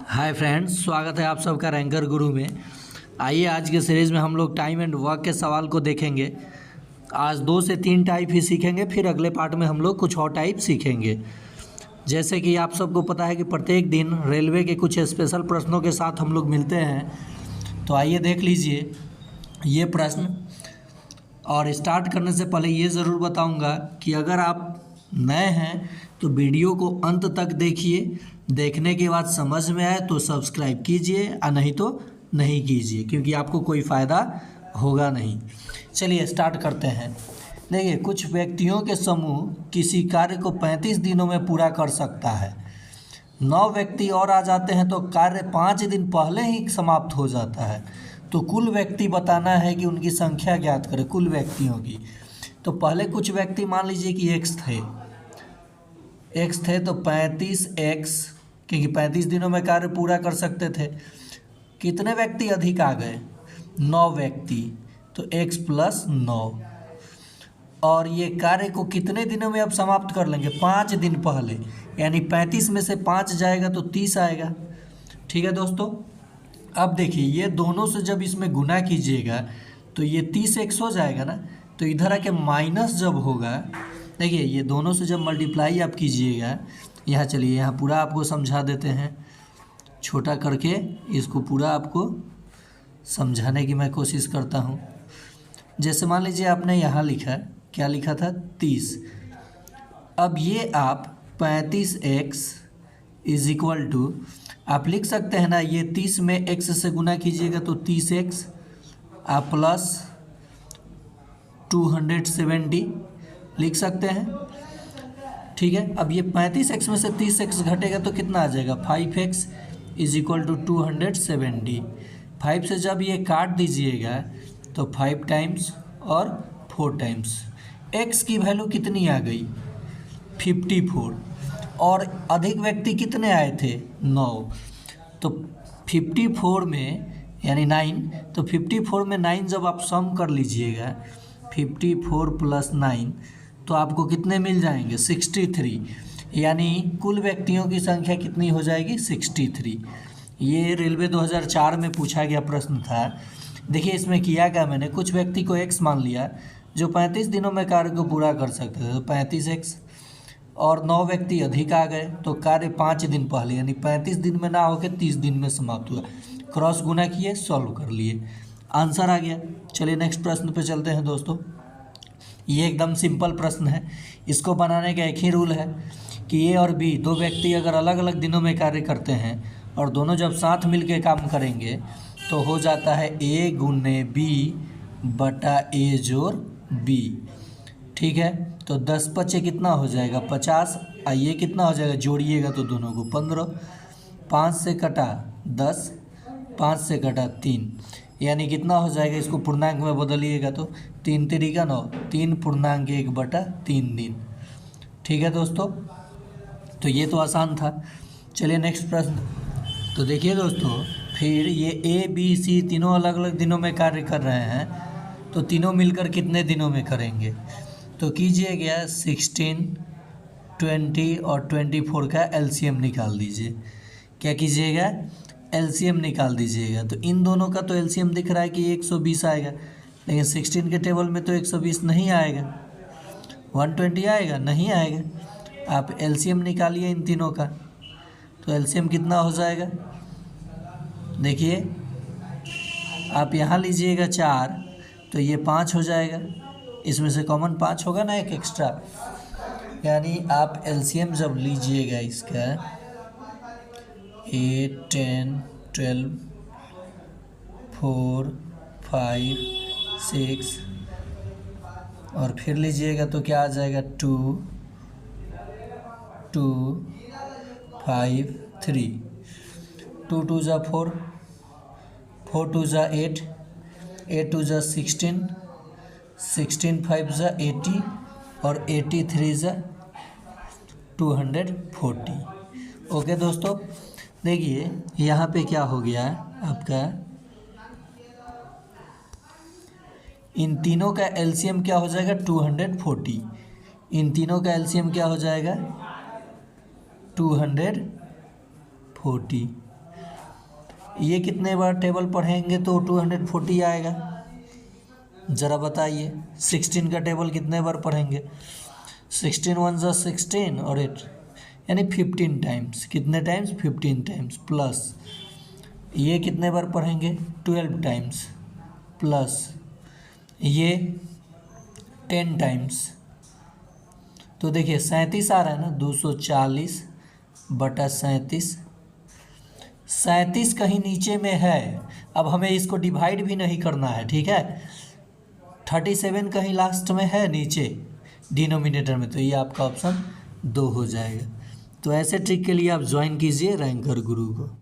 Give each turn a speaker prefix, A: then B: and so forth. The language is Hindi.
A: हाय फ्रेंड्स, स्वागत है आप सबका रैंकर गुरु में। आइए आज के सीरीज़ में हम लोग टाइम एंड वर्क के सवाल को देखेंगे। आज 2 से 3 टाइप ही सीखेंगे, फिर अगले पार्ट में हम लोग कुछ और टाइप सीखेंगे। जैसे कि आप सबको पता है कि प्रत्येक दिन रेलवे के कुछ स्पेशल प्रश्नों के साथ हम लोग मिलते हैं। तो आइए देख लीजिए ये प्रश्न। और स्टार्ट करने से पहले ये ज़रूर बताऊंगा कि अगर आप नए हैं तो वीडियो को अंत तक देखिए। देखने के बाद समझ में आए तो सब्सक्राइब कीजिए, और नहीं तो नहीं कीजिए, क्योंकि आपको कोई फ़ायदा होगा नहीं। चलिए स्टार्ट करते हैं। देखिए, कुछ व्यक्तियों के समूह किसी कार्य को 35 दिनों में पूरा कर सकता है। 9 व्यक्ति और आ जाते हैं तो कार्य 5 दिन पहले ही समाप्त हो जाता है। तो कुल व्यक्ति बताना है कि उनकी संख्या ज्ञात करें, कुल व्यक्तियों की। तो पहले कुछ व्यक्ति मान लीजिए कि x थे तो 35x, क्योंकि 35 दिनों में कार्य पूरा कर सकते थे। कितने व्यक्ति अधिक आ गए? 9 व्यक्ति, तो x + 9। और ये कार्य को कितने दिनों में अब समाप्त कर लेंगे? 5 दिन पहले, यानी 35 में से 5 जाएगा तो 30 आएगा। ठीक है दोस्तों, अब देखिए ये दोनों से जब इसमें गुना कीजिएगा तो ये 30x हो जाएगा ना। तो इधर आके माइनस जब होगा, देखिए ये दोनों से जब मल्टीप्लाई आप कीजिएगा, यहाँ चलिए यहाँ पूरा आपको समझा देते हैं, छोटा करके इसको पूरा आपको समझाने की मैं कोशिश करता हूँ। जैसे मान लीजिए आपने यहाँ लिखा, क्या लिखा था? 30। अब ये आप 35x = आप लिख सकते हैं ना, ये 30 में x से गुना कीजिएगा तो 30x आप प्लस 270 लिख सकते हैं। ठीक है, अब ये 35x में से 30x घटेगा तो कितना आ जाएगा? 5x = 270। 5 से जब ये काट दीजिएगा तो 5 टाइम्स और 4 टाइम्स। x की वैल्यू कितनी आ गई? 54। और अधिक व्यक्ति कितने आए थे? 9। तो 54 में यानी 9, तो 54 में 9 जब आप सम कर लीजिएगा, 54 + 9, तो आपको कितने मिल जाएंगे? 63। यानी कुल व्यक्तियों की संख्या कितनी हो जाएगी? 63। ये रेलवे 2004 में पूछा गया प्रश्न था। देखिए इसमें किया क्या मैंने, कुछ व्यक्ति को x मान लिया जो 35 दिनों में कार्य को पूरा कर सकते थे, तो 35x। और 9 व्यक्ति अधिक आ गए तो कार्य 5 दिन पहले, यानी 35 दिन में ना होकर 30 दिन में समाप्त हुआ। क्रॉस गुना किए, सॉल्व कर लिए, आंसर आ गया। चलिए नेक्स्ट प्रश्न पे चलते हैं दोस्तों। ये एकदम सिंपल प्रश्न है। इसको बनाने का एक ही रूल है कि a और b, 2 व्यक्ति अगर अलग अलग दिनों में कार्य करते हैं और दोनों जब साथ मिलकर काम करेंगे तो हो जाता है a × b / a + b। ठीक है, तो 10 × 5 कितना हो जाएगा? 50। ये कितना हो जाएगा? जोड़िएगा तो दोनों को 15। 5 से कटा 10, 5 से कटा 3, यानी कितना हो जाएगा? इसको पूर्णांक में बदलिएगा तो 3 × 3 = 9, 3.1/3 दिन। ठीक है दोस्तों, तो ये तो आसान था। चलिए नेक्स्ट प्रश्न। तो देखिए दोस्तों, फिर ये a b c तीनों अलग अलग दिनों में कार्य कर रहे हैं, तो तीनों मिलकर कितने दिनों में करेंगे? तो कीजिएगा 16, 20 और 24 का एलसीएम निकाल दीजिए। क्या कीजिएगा? एलसीएम निकाल दीजिएगा। तो इन दोनों का तो एलसीएम दिख रहा है कि 120 आएगा, लेकिन 16 के टेबल में तो 120 नहीं आएगा। 120 आएगा? नहीं आएगा। आप एलसीएम निकालिए इन तीनों का, तो एलसीएम कितना हो जाएगा? देखिए आप यहाँ लीजिएगा 4, तो ये 5 हो जाएगा। इसमें से कॉमन 5 होगा ना, एक एक्स्ट्रा। यानी आप एलसीएम जब लीजिएगा इसका 8, 10, 12, 4, 5, 6 और फिर लीजिएगा तो क्या आ जाएगा? 2, 2, 5, 3। 2 × 2 = 4, 4 × 2 = 8, 8 × 2 = 16, 16 × 5 = 80 और 83 = 240। ओके दोस्तों, देखिए यहाँ पे क्या हो गया आपका, इन तीनों का एलसीएम क्या हो जाएगा? 240। इन तीनों का एलसीएम क्या हो जाएगा? 240। ये कितने बार टेबल पढ़ेंगे तो 240 आएगा, ज़रा बताइए। 16 का टेबल कितने बार पढ़ेंगे? 16 वन ज़ा 16 और 8 यानी 15 टाइम्स। कितने टाइम्स? 15 टाइम्स। प्लस ये कितने बार पढ़ेंगे? 12 टाइम्स। प्लस ये 10 टाइम्स। तो देखिए 37 आ रहा है ना, 240 बटा 37। 37 कहीं नीचे में है, अब हमें इसको डिवाइड भी नहीं करना है, ठीक है। 37 कहीं लास्ट में है नीचे डिनोमिनेटर में, तो ये आपका ऑप्शन 2 हो जाएगा। तो ऐसे ट्रिक के लिए आप ज्वाइन कीजिए रैंकर गुरु को।